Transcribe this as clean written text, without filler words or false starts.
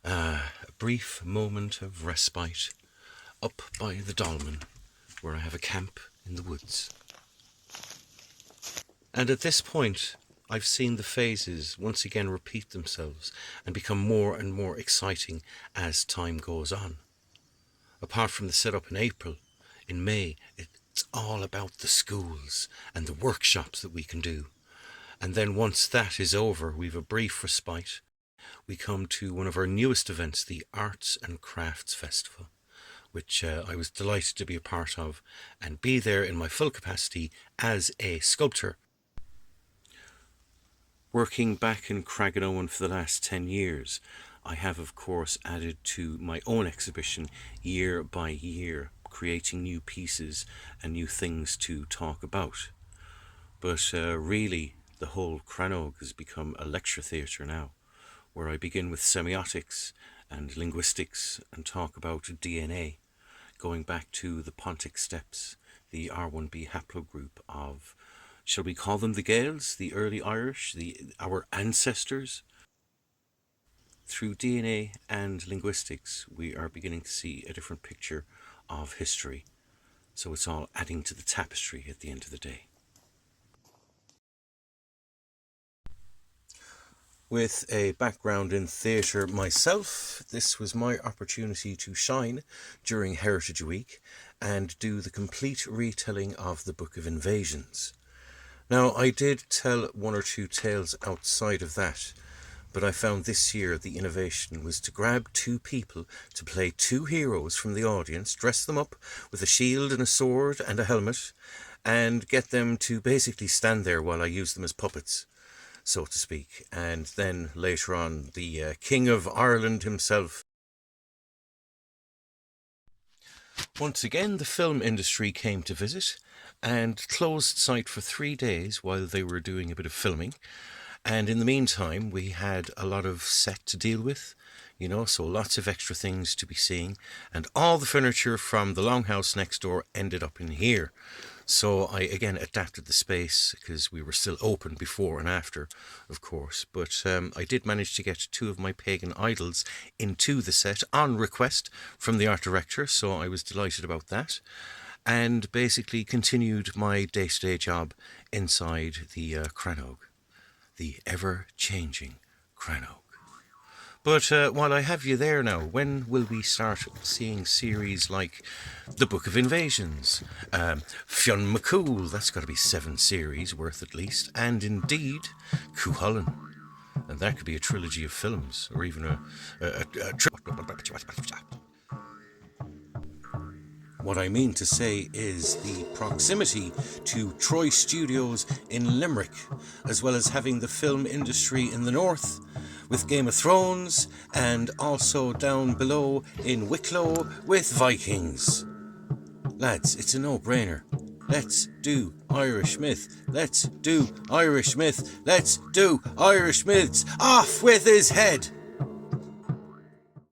A brief moment of respite up by the dolmen, where I have a camp in the woods. And at this point, I've seen the phases once again repeat themselves and become more and more exciting as time goes on. Apart from the setup in April, in May, it's all about the schools and the workshops that we can do. And then once that is over, we've a brief respite. We come to one of our newest events, the Arts and Crafts Festival, which I was delighted to be a part of and be there in my full capacity as a sculptor. Working back in Craggaunowen for the last 10 years, I have of course added to my own exhibition year by year, creating new pieces and new things to talk about. But really, the whole Crannóg has become a lecture theatre now, where I begin with semiotics and linguistics and talk about DNA, going back to the Pontic steps, the R1b haplogroup of, shall we call them the Gaels, the early Irish, our ancestors? Through DNA and linguistics, we are beginning to see a different picture of history. So it's all adding to the tapestry at the end of the day. With a background in theatre myself, this was my opportunity to shine during Heritage Week and do the complete retelling of the Book of Invasions. Now, I did tell one or two tales outside of that, but I found this year the innovation was to grab two people to play two heroes from the audience, dress them up with a shield and a sword and a helmet, and get them to basically stand there while I use them as puppets, so to speak. And then later on, the King of Ireland himself. Once again, the film industry came to visit and closed site for 3 days while they were doing a bit of filming. And in the meantime, we had a lot of set to deal with, so lots of extra things to be seeing. And all the furniture from the longhouse next door ended up in here. So I again adapted the space because we were still open before and after, of course. But I did manage to get two of my pagan idols into the set on request from the art director. So I was delighted about that. And basically continued my day-to-day job inside the Crannóg, the ever-changing Crannóg. But while I have you there now, when will we start seeing series like The Book of Invasions, Fionn McCool, that's got to be 7 series worth at least, and indeed, Cuchulainn. And that could be a trilogy of films, or even a What I mean to say is the proximity to Troy Studios in Limerick, as well as having the film industry in the north, with Game of Thrones, and also down below in Wicklow with Vikings. Lads, it's a no-brainer. Let's do Irish myth. Let's do Irish myth. Let's do Irish myths. Off with his head!